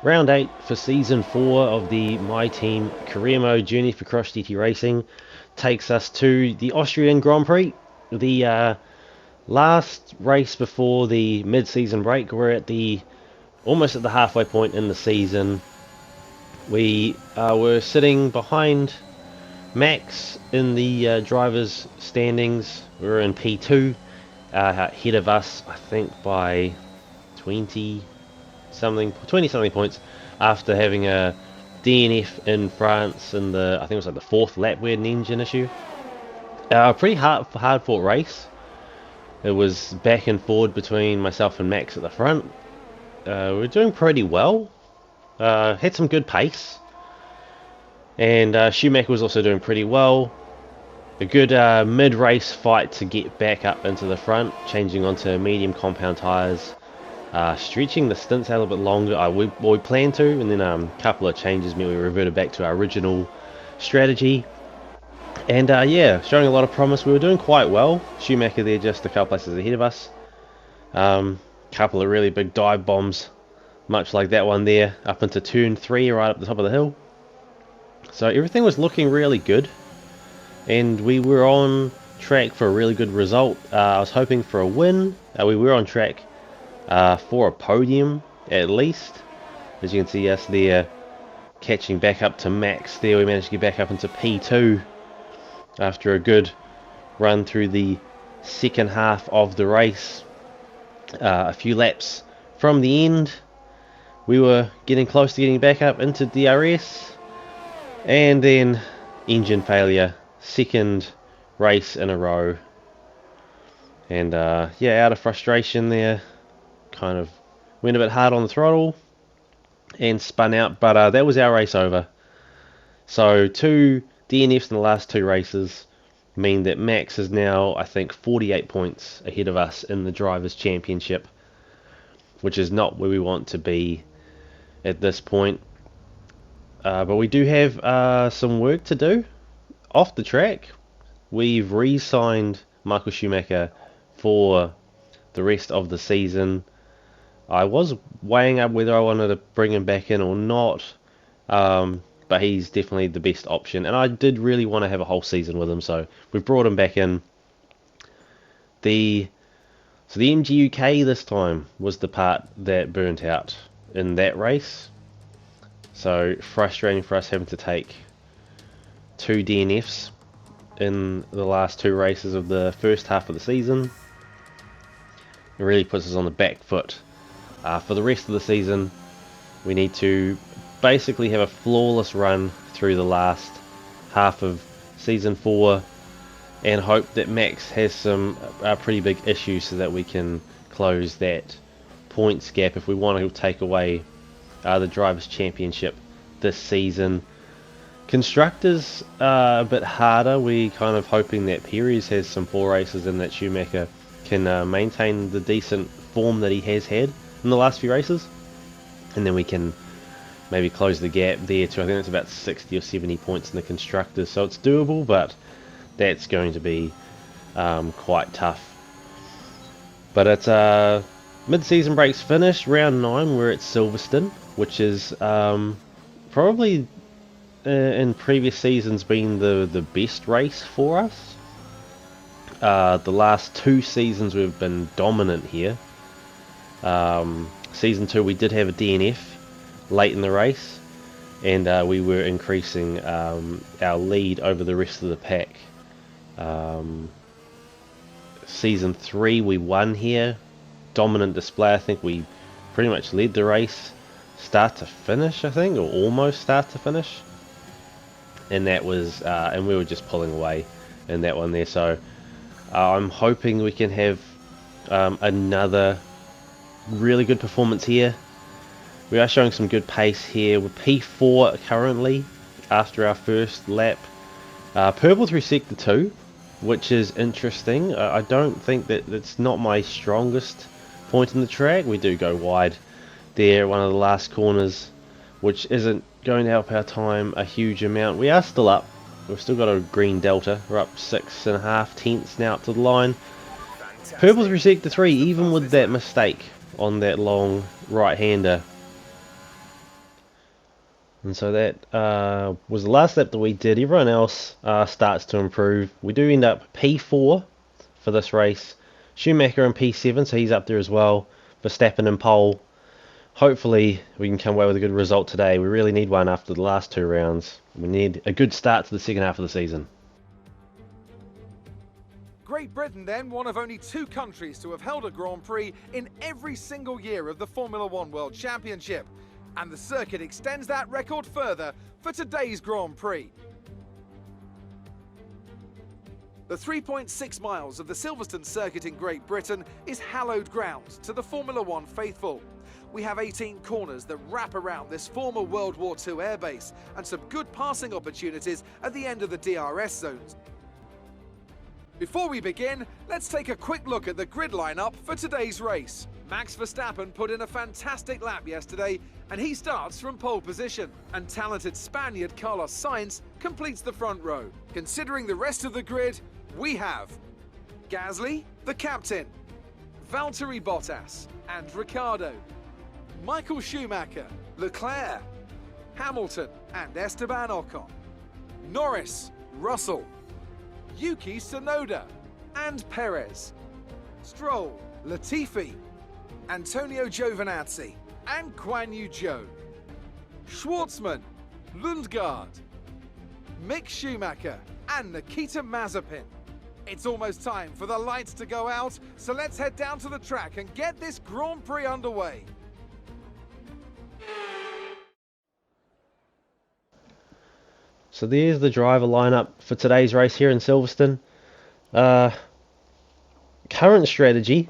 Round 8 for Season 4 of the My Team Career Mode Journey for Cross GT Racing takes us to the Austrian Grand Prix, the last race before the mid-season break. We're at the almost at the halfway point in the season. We were sitting behind Max in the drivers' standings. We were in P2, ahead of us, I think, by 20 something points after having a DNF in France in the, I think it was like the fourth lap. We had an engine issue. Pretty hard fought race. It was back and forward between myself and Max at the front. We were doing pretty well. Had some good pace, and Schumacher was also doing pretty well. A good mid-race fight to get back up into the front, changing onto medium compound tyres. Stretching the stints out a little bit longer. We planned to, and then a couple of changes meant we reverted back to our original strategy. And yeah, showing a lot of promise. We were doing quite well. Schumacher there just a couple places ahead of us. Couple of really big dive bombs, much like that one there, up into turn 3, right up the top of the hill. So everything was looking really good, and we were on track for a really good result. I was hoping for a win. We were on track for a podium at least. As you can see us there catching back up to Max there. We managed to get back up into P2 after a good run through the second half of the race. A few laps from the end, we were getting close to getting back up into DRS, and then engine failure, second race in a row. And yeah, out of frustration there, kind of went a bit hard on the throttle and spun out, but that was our race over. So 2 DNFs in the last 2 races mean that Max is now, I think, 48 points ahead of us in the Drivers' Championship, which is not where we want to be at this point. But we do have some work to do off the track. We've re-signed Michael Schumacher for the rest of the season. I was weighing up whether I wanted to bring him back in or not, but he's definitely the best option, and I did really want to have a whole season with him, so we've brought him back in. So the MG UK this time was the part that burnt out in that race, so frustrating for us having to take 2 DNFs in the last 2 races of the first half of the season. It really puts us on the back foot. For the rest of the season, we need to basically have a flawless run through the last half of Season 4 and hope that Max has some pretty big issues so that we can close that points gap if we want to take away the Drivers' Championship this season. Constructors are a bit harder. We kind of hoping that Perez has some 4 races and that Schumacher can maintain the decent form that he has had in the last few races, and then we can maybe close the gap there to, I think it's about 60 or 70 points in the constructors, so it's doable, but that's going to be quite tough. But it's mid-season breaks finished, round 9, we're at Silverstone, which is probably in previous seasons been the best race for us. The last 2 seasons we've been dominant here. Season 2 we did have a DNF late in the race, and we were increasing our lead over the rest of the pack. Season 3 we won here, dominant display. I think we pretty much led the race start to finish, I think, or almost start to finish, and that was and we were just pulling away in that one there. So I'm hoping we can have another really good performance here. We are showing some good pace here. We're P4 currently after our first lap. Purple through sector 2, which is interesting. I don't think that it's not my strongest point in the track. We do go wide there, one of the last corners, which isn't going to help our time a huge amount. We are still up. We've still got a green delta. We're up 6.5 tenths now up to the line. Purple through sector 3, even with that mistake on that long right-hander, And so that was the last lap that we did. Everyone else starts to improve. We do end up P4 for this race. Schumacher in P7, so he's up there as well. Verstappen in pole. Hopefully we can come away with a good result today. We really need one after the last 2 rounds. We need a good start to the second half of the season. Great Britain then, one of only 2 countries to have held a Grand Prix in every single year of the Formula One World Championship. And the circuit extends that record further for today's Grand Prix. The 3.6 miles of the Silverstone circuit in Great Britain is hallowed ground to the Formula One faithful. We have 18 corners that wrap around this former World War II airbase and some good passing opportunities at the end of the DRS zones. Before we begin, let's take a quick look at the grid lineup for today's race. Max Verstappen put in a fantastic lap yesterday, and he starts from pole position. And talented Spaniard Carlos Sainz completes the front row. Considering the rest of the grid, we have Gasly, the captain, Valtteri Bottas and Ricciardo, Michael Schumacher, Leclerc, Hamilton and Esteban Ocon, Norris, Russell, Yuki Tsunoda and Perez, Stroll, Latifi, Antonio Giovinazzi and Guan Yu Zhou, Schwartzman, Lundgaard, Mick Schumacher and Nikita Mazepin. It's almost time for the lights to go out, so let's head down to the track and get this Grand Prix underway. So there's the driver lineup for today's race here in Silverstone. Current strategy,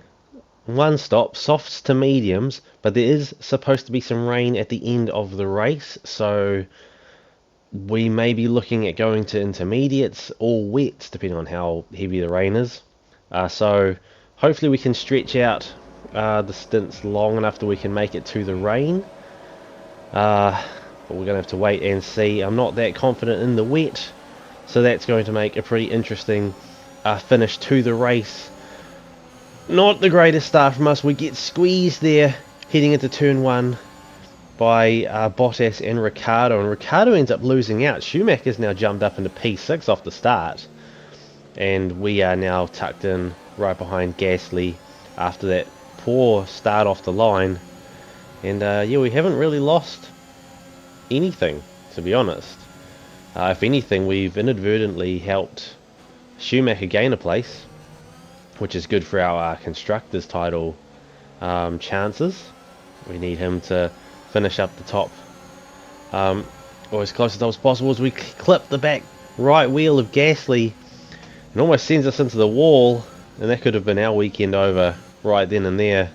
1 stop, softs to mediums, but there is supposed to be some rain at the end of the race, so we may be looking at going to intermediates or wets, depending on how heavy the rain is. So hopefully we can stretch out the stints long enough that we can make it to the rain. But we're going to have to wait and see. I'm not that confident in the wet, so that's going to make a pretty interesting finish to the race. Not the greatest start from us. We get squeezed there heading into turn 1 by Bottas and Ricciardo, and Ricciardo ends up losing out. Schumacher's now jumped up into P6 off the start, and we are now tucked in right behind Gasly after that poor start off the line. And yeah, we haven't really lost anything, to be honest. If anything, we've inadvertently helped Schumacher gain a place, which is good for our constructors title chances. We need him to finish up the top or as close as possible. As we clip the back right wheel of Gasly, and almost sends us into the wall, and that could have been our weekend over right then and there.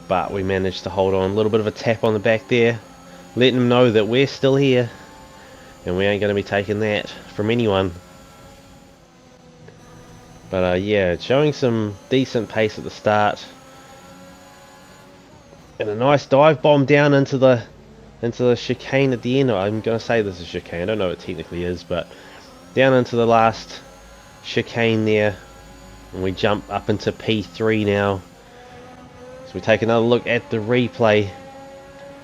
But we managed to hold on. A little bit of a tap on the back there, letting them know that we're still here and we ain't going to be taking that from anyone. But yeah, showing some decent pace at the start, and a nice dive bomb down into the chicane at the end. I'm going to say this is chicane, I don't know what it technically is, but down into the last chicane there, and we jump up into P3 now. So we take another look at the replay.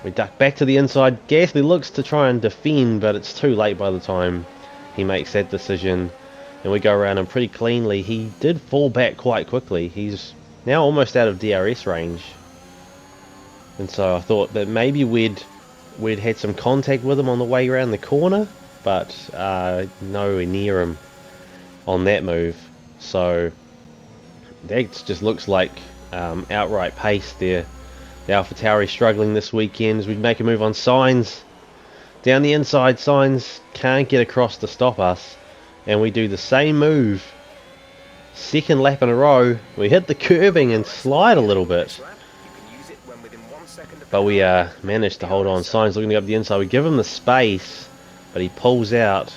We duck back to the inside. Gasly looks to try and defend, but it's too late by the time he makes that decision. And we go around him pretty cleanly. He did fall back quite quickly. He's now almost out of DRS range. And so I thought that maybe we'd had some contact with him on the way around the corner, but nowhere near him on that move. So that just looks like outright pace there. The AlphaTauri struggling this weekend as we make a move on Sainz. Down the inside, Sainz can't get across to stop us. And we do the same move. Second lap in a row. We hit the curbing and slide a little bit. But we managed to hold on. Sainz looking up the inside. We give him the space, but he pulls out.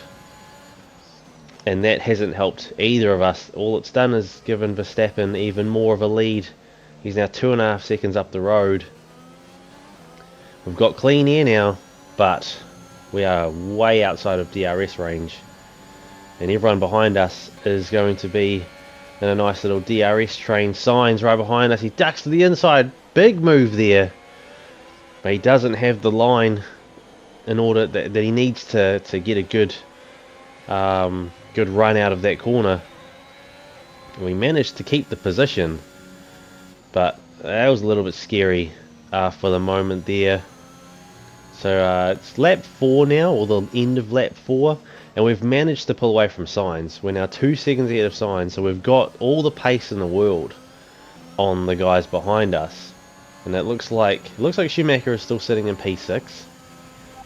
And that hasn't helped either of us. All it's done is given Verstappen even more of a lead. He's now 2.5 seconds up the road. We've got clean air now, but we are way outside of DRS range. And everyone behind us is going to be in a nice little DRS train. Sainz right behind us. He ducks to the inside. Big move there. But he doesn't have the line in order that he needs to get a good good run out of that corner. We managed to keep the position, but that was a little bit scary for the moment there. So it's lap 4 now, or the end of lap 4, and we've managed to pull away from Sainz. We're now 2 seconds ahead of Sainz, so we've got all the pace in the world on the guys behind us. And it looks like Schumacher is still sitting in P6,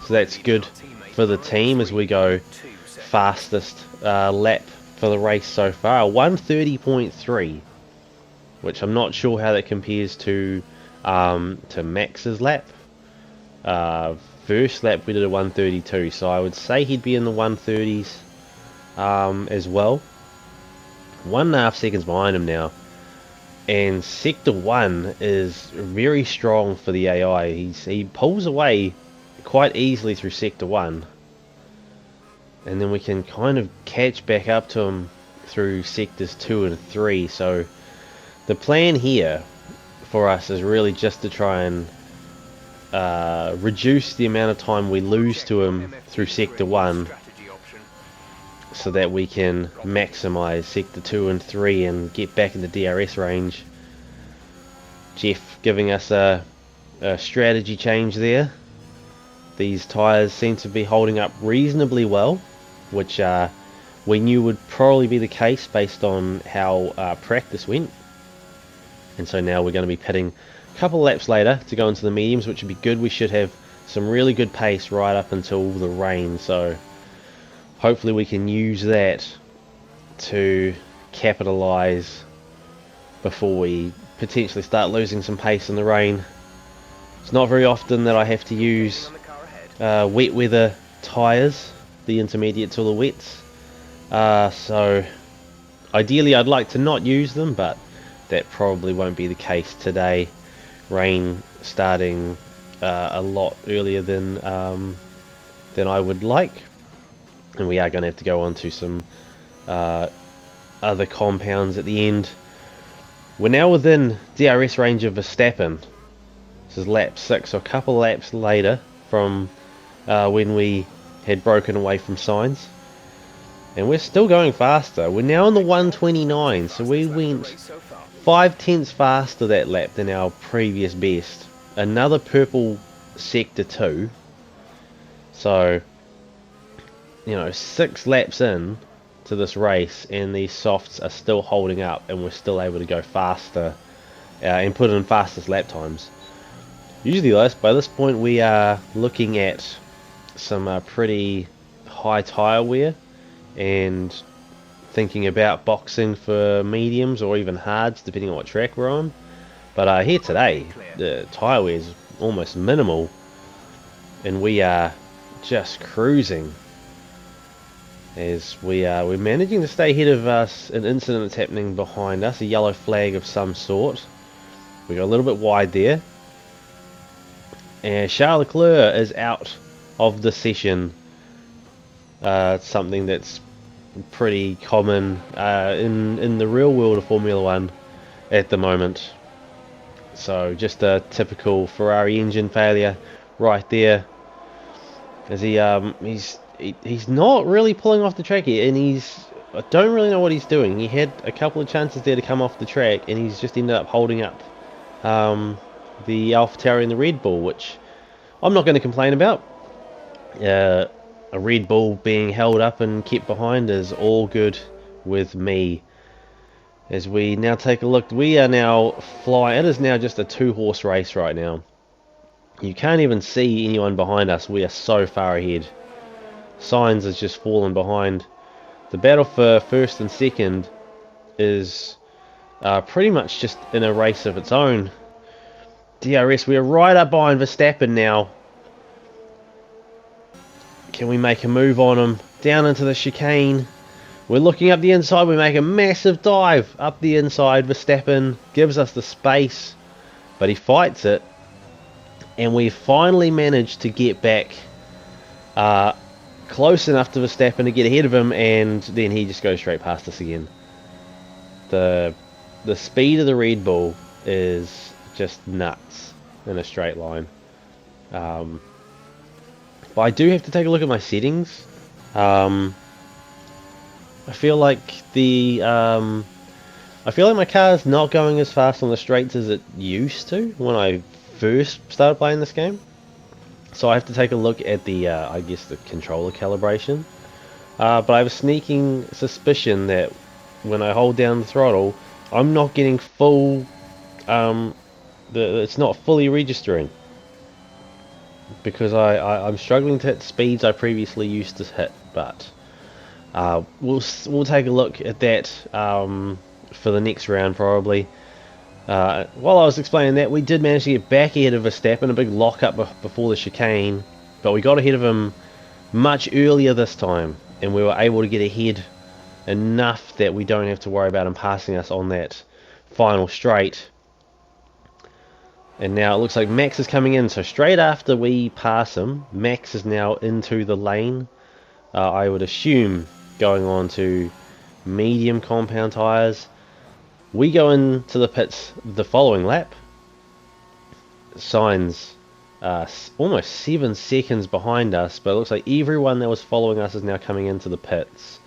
so that's good for the team as we go fastest lap for the race so far, 1:30.3, which I'm not sure how that compares to Max's lap. First lap we did a 1:32, so I would say he'd be in the 1:30s as well. 1.5 seconds behind him now, and Sector 1 is very strong for the AI. He pulls away quite easily through Sector 1, and then we can kind of catch back up to him through Sectors 2 and 3. So the plan here for us is really just to try and reduce the amount of time we lose to him through Sector 1, so that we can maximize Sector 2 and 3 and get back in the DRS range. Jeff giving us a strategy change there. These tyres seem to be holding up reasonably well, which we knew would probably be the case based on how practice went. And so now we're going to be pitting a couple of laps later to go into the mediums, which would be good. We should have some really good pace right up until the rain, so hopefully we can use that to capitalize before we potentially start losing some pace in the rain. It's not very often that I have to use wet weather tyres, the intermediates or the wets, so ideally I'd like to not use them, but that probably won't be the case today. Rain starting a lot earlier than I would like, and we are going to have to go on to some other compounds at the end. We're now within DRS range of Verstappen. This is lap 6, so a couple of laps later from when we had broken away from Sainz. And we're still going faster. We're now on the 1:29, so we went 5 tenths faster that lap than our previous best. Another purple Sector 2. So, 6 laps in to this race, and these softs are still holding up, and we're still able to go faster and put in fastest lap times. Usually by this point we are looking at some pretty high tyre wear and thinking about boxing for mediums or even hards, depending on what track we're on. But here today the tyre wear is almost minimal, and we are just cruising as we're managing to stay ahead of us. An incident that's happening behind us, a yellow flag of some sort. We got a little bit wide there, and Charles Leclerc is out of the session. Something that's pretty common in the real world of Formula 1 at the moment. So just a typical Ferrari engine failure right there, as he's not really pulling off the track here, and I don't really know what he's doing. He had a couple of chances there to come off the track, and he's just ended up holding up the AlphaTauri and the Red Bull, which I'm not going to complain about. A Red Bull being held up and kept behind is all good with me. As we now take a look, we are now flying. It is now just a 2-horse race right now. You can't even see anyone behind us. We are so far ahead. Sainz has just fallen behind. The battle for first and second is pretty much just in a race of its own. DRS, we are right up behind Verstappen now. Can we make a move on him? Down into the chicane. We're looking up the inside. We make a massive dive up the inside. Verstappen gives us the space, but he fights it. And we finally managed to get back close enough to Verstappen to get ahead of him, and then he just goes straight past us again. The speed of the Red Bull is just nuts in a straight line. By But I do have to take a look at my settings. I feel like my car is not going as fast on the straights as it used to when I first started playing this game. So I have to take a look at the, I guess, the controller calibration. But I have a sneaking suspicion that when I hold down the throttle, I'm not getting full, it's not fully registering. Because I'm struggling to hit speeds I previously used to hit, but we'll take a look at that for the next round probably. While I was explaining that, we did manage to get back ahead of Verstappen, a big lock-up before the chicane, but we got ahead of him much earlier this time, and we were able to get ahead enough that we don't have to worry about him passing us on that final straight. And now it looks like Max is coming in, so straight after we pass him, Max is now into the lane. I would assume going on to medium compound tyres. We go into the pits the following lap. Sainz almost 7 seconds behind us, but it looks like everyone that was following us is now coming into the pits.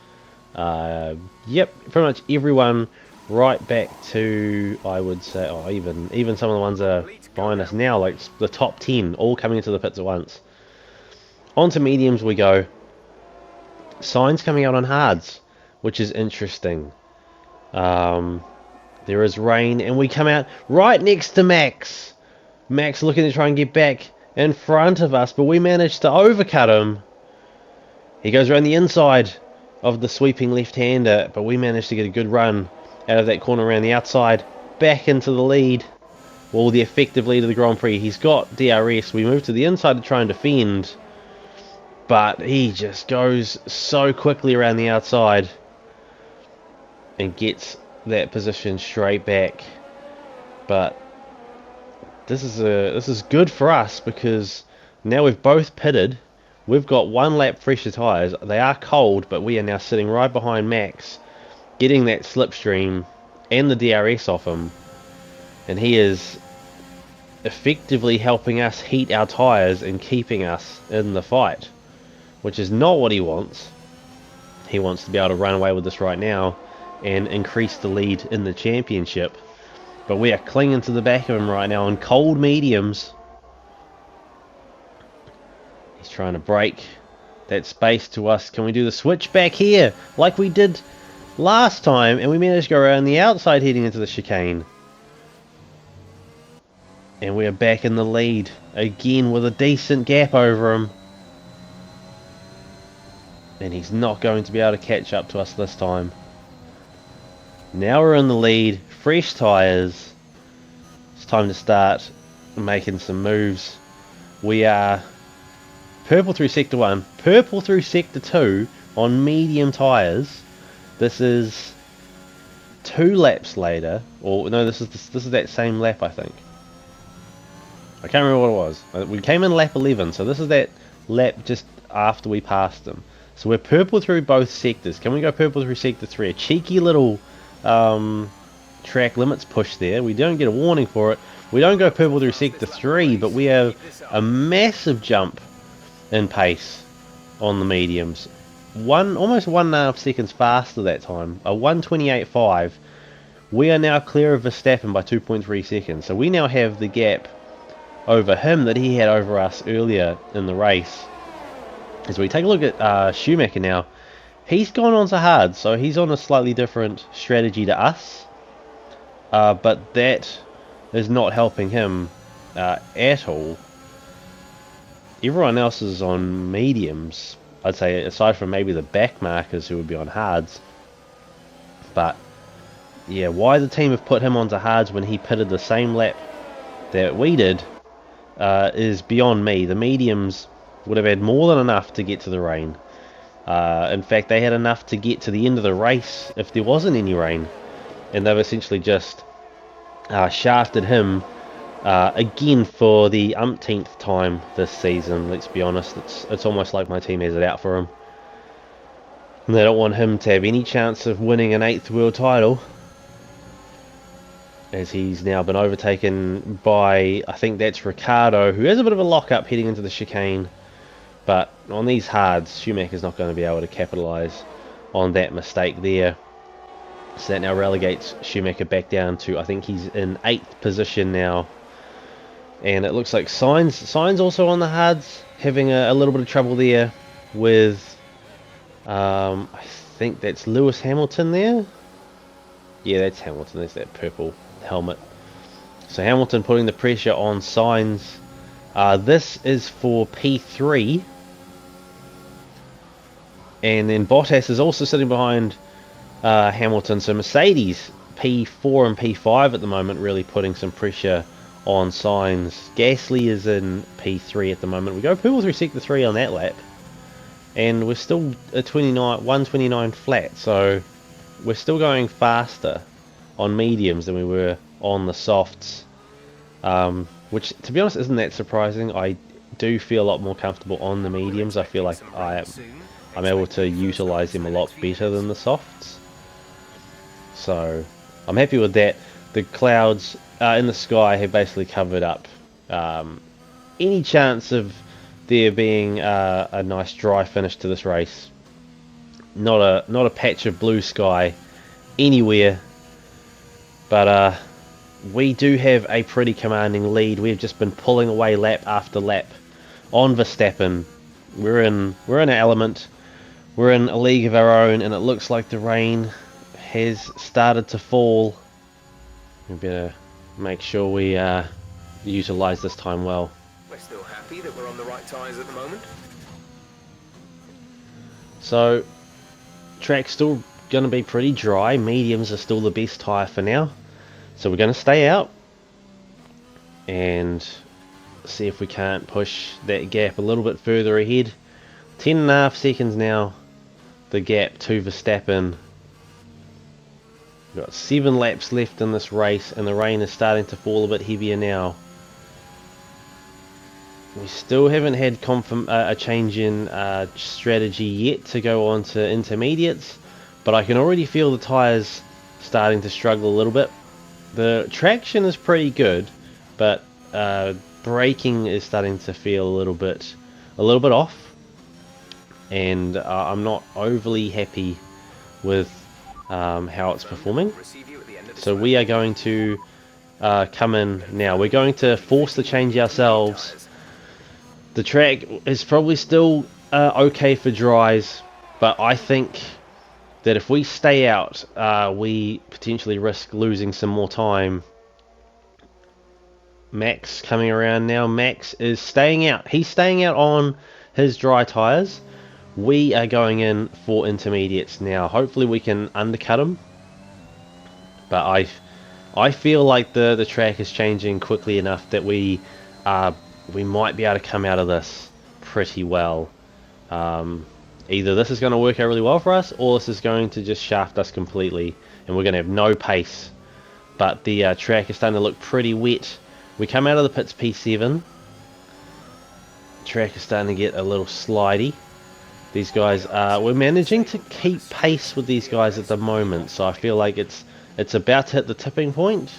Yep, pretty much everyone right back to, I would say, even some of the ones that are behind us now, like the top 10, all coming into the pits at once. On to mediums we go. Sainz coming out on hards, which is interesting. There is rain, and we come out right next to Max. Max looking to try and get back in front of us, but we managed to overcut him. He goes around the inside of the sweeping left-hander, but we managed to get a good run out of that corner around the outside, back into the lead. Well, the effective lead of the Grand Prix. He's got DRS. We move to the inside to try and defend, but he just goes so quickly around the outside and gets that position straight back. But this is good for us because now we've both pitted. We've got 1 lap fresher tyres. They are cold, but we are now sitting right behind Max, getting that slipstream and the DRS off him, and he is effectively helping us heat our tyres and keeping us in the fight, which is not what he wants. He wants to be able to run away with this right now and increase the lead in the championship, but we are clinging to the back of him right now on cold mediums. He's trying to break that space to us. Can we do the switch back here like we did last time, and we managed to go around the outside heading into the chicane, and we are back in the lead again with a decent gap over him, and he's not going to be able to catch up to us this time. Now we're in the lead, fresh tyres. It's time to start making some moves. We are purple through sector 1, purple through sector 2 on medium tyres. This is 2 laps later, or no, this is that same lap, I think. I can't remember what it was. We came in lap 11, so this is that lap just after we passed them. So we're purple through both sectors. Can we go purple through sector 3? A cheeky little track limits push there. We don't get a warning for it. We don't go purple through sector 3, but we have a massive jump in pace on the mediums. Almost 1.5 seconds faster that time. A 1:28.5. We are now clear of Verstappen by 2.3 seconds. So we now have the gap over him that he had over us earlier in the race. As we take a look at Schumacher now, he's gone on to hard, so he's on a slightly different strategy to us, but that is not helping him at all. Everyone else is on mediums, I'd say, aside from maybe the back markers who would be on hards. But yeah, why the team have put him onto hards when he pitted the same lap that we did is beyond me. The mediums would have had more than enough to get to the rain. In fact, they had enough to get to the end of the race if there wasn't any rain, and they've essentially just shafted him again for the umpteenth time this season. Let's be honest, it's almost like my team has it out for him, and they don't want him to have any chance of winning an 8th world title, as he's now been overtaken by, I think that's Ricardo, who has a bit of a lock-up heading into the chicane. But on these hards, Schumacher's not going to be able to capitalise on that mistake there. So that now relegates Schumacher back down to, I think he's in 8th position now. And it looks like Sainz also on the hards, having a little bit of trouble there with, I think that's Lewis Hamilton there. Yeah, that's Hamilton, there's that purple helmet. So Hamilton putting the pressure on Sainz. This is for P3. And then Bottas is also sitting behind Hamilton. So Mercedes P4 and P5 at the moment, really putting some pressure on Sainz. Gasly is in P3 at the moment. We go pole through sector 3 on that lap. And we're still a 129 flat. So we're still going faster on mediums than we were on the softs. Which, to be honest, isn't that surprising. I do feel a lot more comfortable on the mediums. I feel like I'm able to utilise them a lot better than the softs. So I'm happy with that. The clouds in the sky have basically covered up any chance of there being a nice dry finish to this race. Not a patch of blue sky anywhere, but we do have a pretty commanding lead. We've just been pulling away lap after lap on Verstappen. We're in our element. We're in a league of our own, and it looks like the rain has started to fall. We better make sure we utilise this time well. We're still happy that we're on the right tyres at the moment. So, track's still going to be pretty dry. Mediums are still the best tyre for now. So we're going to stay out and see if we can't push that gap a little bit further ahead. 10.5 seconds now, the gap to Verstappen. We've got 7 laps left in this race, and the rain is starting to fall a bit heavier now. We still haven't had a change in strategy yet to go on to intermediates, but I can already feel the tyres starting to struggle a little bit. The traction is pretty good, but braking is starting to feel a little bit off, and I'm not overly happy with how it's performing. So we are going to come in now. We're going to force the change ourselves. The track is probably still okay for dries, but I think that if we stay out, we potentially risk losing some more time. Max coming around now. Max is staying out. He's staying out on his dry tyres. We are going in for intermediates now. Hopefully we can undercut him. But I feel like the track is changing quickly enough that we might be able to come out of this pretty well. Either this is going to work out really well for us, or this is going to just shaft us completely, and we're going to have no pace. But the track is starting to look pretty wet. We come out of the pits P7. Track is starting to get a little slidey. These guys, we're managing to keep pace with these guys at the moment, so I feel like it's about to hit the tipping point,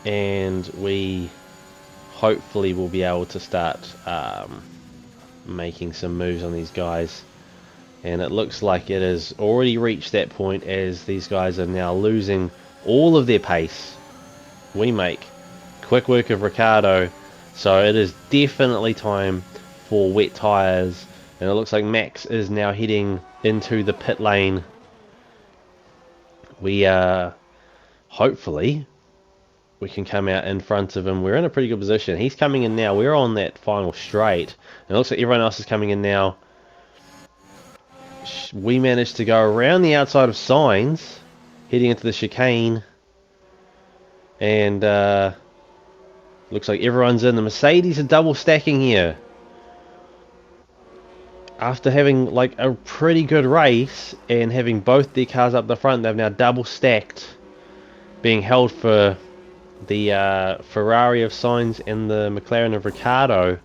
and we hopefully will be able to start making some moves on these guys. And it looks like it has already reached that point, as these guys are now losing all of their pace. We make quick work of Ricciardo, so it is definitely time for wet tyres, and it looks like Max is now heading into the pit lane. We hopefully we can come out in front of him. We're in a pretty good position. He's coming in now. We're on that final straight, and it looks like everyone else is coming in now. We managed to go around the outside of Sainz, heading into the chicane, and looks like everyone's in. The Mercedes are double stacking here. After having like a pretty good race and having both their cars up the front, they've now double stacked, being held for the Ferrari of Sainz and the McLaren of Ricciardo.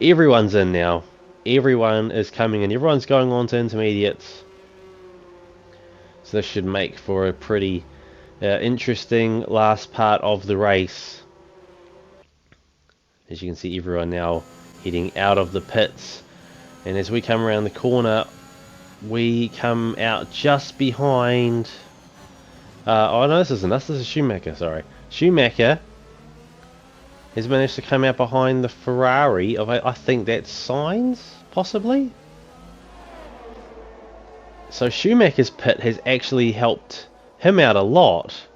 Everyone's in now. Everyone is coming in. Everyone's going on to intermediates. So this should make for a pretty interesting last part of the race. As you can see, everyone now heading out of the pits. And as we come around the corner, we come out just behind... oh no, this isn't us, this is Schumacher, sorry. Schumacher has managed to come out behind the Ferrari of, I think that's Sainz, possibly? So Schumacher's pit has actually helped him out a lot.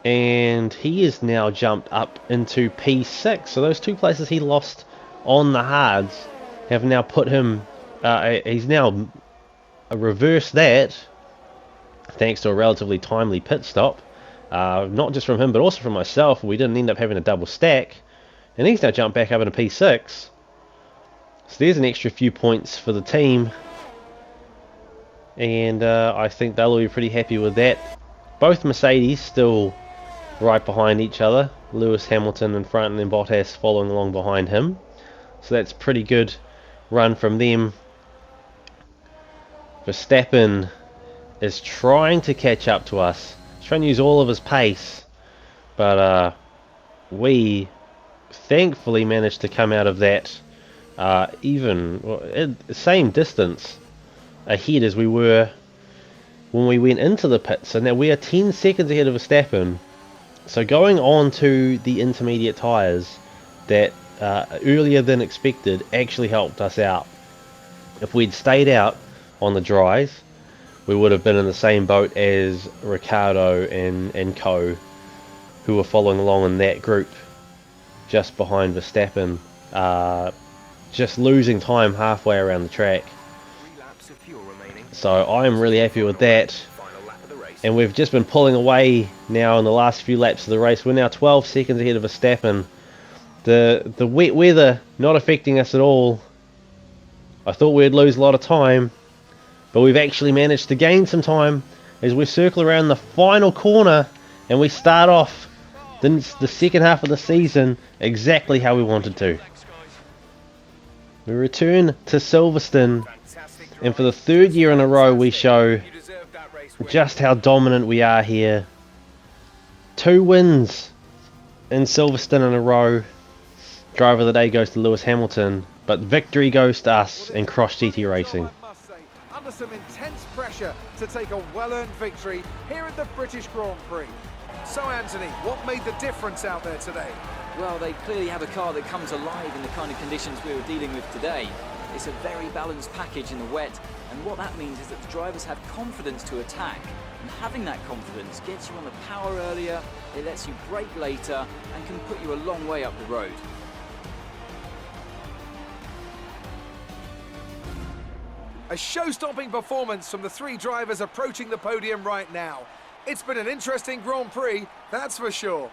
And he is now jumped up into P6. So those two places he lost on the hards have now put him... he's now reversed that, thanks to a relatively timely pit stop. Not just from him, but also from myself. We didn't end up having a double stack. And he's now jumped back up into P6. So there's an extra few points for the team. And I think they'll be pretty happy with that. Both Mercedes still right behind each other. Lewis Hamilton in front and then Bottas following along behind him. So that's pretty good run from them. Verstappen is trying to catch up to us. He's trying to use all of his pace. But we thankfully managed to come out of that same distance ahead as we were when we went into the pits. So now we are 10 seconds ahead of Verstappen. So going on to the intermediate tyres that earlier than expected actually helped us out. If we'd stayed out on the dries, we would have been in the same boat as Ricciardo and co, who were following along in that group just behind Verstappen, just losing time halfway around the track. So I'm really happy with that. And we've just been pulling away now in the last few laps of the race. We're now 12 seconds ahead of Verstappen. The wet weather not affecting us at all. I thought we'd lose a lot of time, but we've actually managed to gain some time as we circle around the final corner and we start off the second half of the season exactly how we wanted to. We return to Silverstone, and for the third year in a row we show just how dominant we are here. 2 wins in Silverstone in a row. Driver of the day goes to Lewis Hamilton, but victory goes to us in Cross GT Racing. Under some intense pressure to take a well-earned victory here at the British Grand Prix. So Anthony, what made the difference out there today? Well, they clearly have a car that comes alive in the kind of conditions we were dealing with today. It's a very balanced package in the wet, and what that means is that the drivers have confidence to attack. And having that confidence gets you on the power earlier, it lets you brake later, and can put you a long way up the road. A show-stopping performance from the 3 drivers approaching the podium right now. It's been an interesting Grand Prix, that's for sure.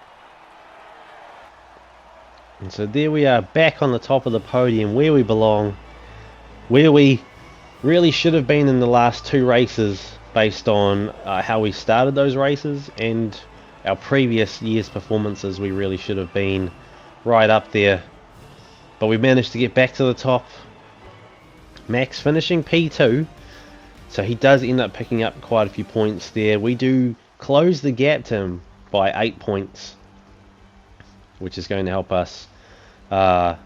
And so there we are, back on the top of the podium, where we belong, where we really should have been in the last 2 races based on how we started those races and our previous year's performances. We really should have been right up there, but we managed to get back to the top. Max finishing P2, so he does end up picking up quite a few points there. We do close the gap to him by 8 points, which is going to help us try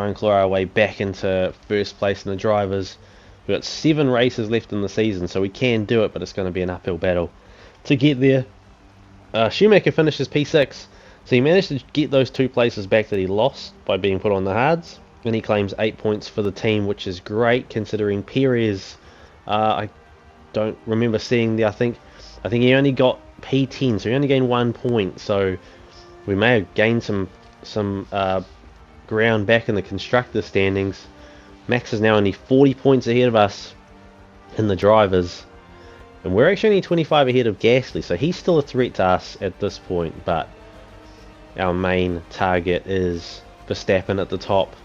and claw our way back into first place in the drivers. We've got 7 races left in the season, so we can do it, but it's going to be an uphill battle to get there. Schumacher finishes P6, so he managed to get those 2 places back that he lost by being put on the hards, and he claims 8 points for the team, which is great considering Perez, I don't remember seeing there, I think he only got P10, so he only gained 1 point, so we may have gained some ground back in the constructor standings. Max is now only 40 points ahead of us in the drivers, and we're actually only 25 ahead of Gasly, so he's still a threat to us at this point, but our main target is Verstappen at the top.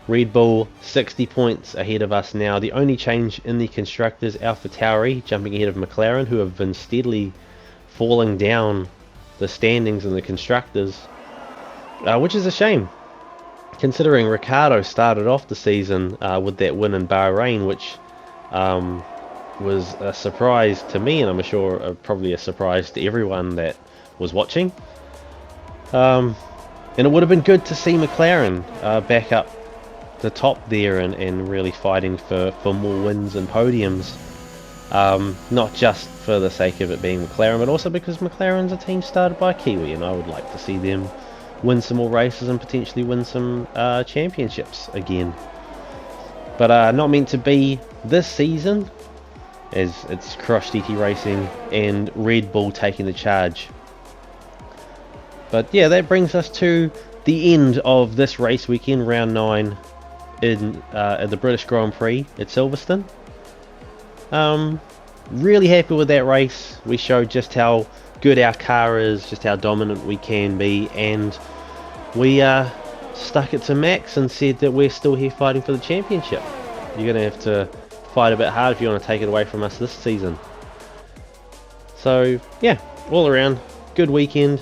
Red Bull 60 points ahead of us now. The only change in the constructors, AlphaTauri jumping ahead of McLaren, who have been steadily falling down the standings in the constructors, which is a shame considering Ricciardo started off the season with that win in Bahrain, which was a surprise to me, and I'm sure probably a surprise to everyone that was watching. And it would have been good to see McLaren back up the top there and really fighting for more wins and podiums. Not just for the sake of it being McLaren, but also because McLaren's a team started by Kiwi, and I would like to see them win some more races and potentially win some championships again. But not meant to be this season, as it's Crush DT Racing and Red Bull taking the charge. But yeah, that brings us to the end of this race weekend, round 9 in the British Grand Prix at Silverstone. Really happy with that race. We showed just how good our car is, just how dominant we can be, and we stuck it to Max and said that we're still here fighting for the championship. You're going to have to fight a bit hard if you want to take it away from us this season. So yeah, all around good weekend.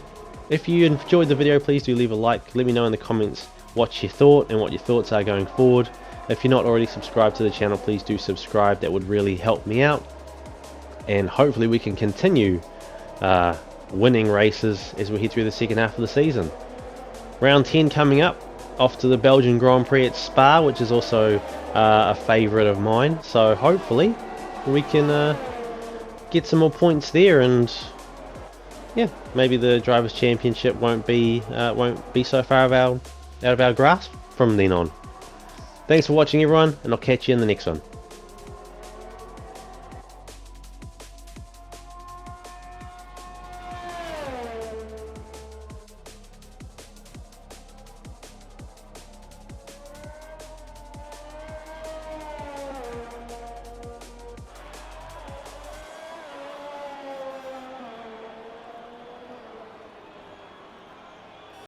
If you enjoyed the video, please do leave a like. Let me know in the comments what you thought and what your thoughts are going forward. If you're not already subscribed to the channel, please do subscribe. That would really help me out, and hopefully we can continue winning races as we head through the second half of the season. Round 10 coming up, off to the Belgian Grand Prix at Spa, which is also a favourite of mine. So hopefully we can get some more points there, and yeah, maybe the Drivers' Championship won't be so far out of our grasp from then on. Thanks for watching, everyone, and I'll catch you in the next one.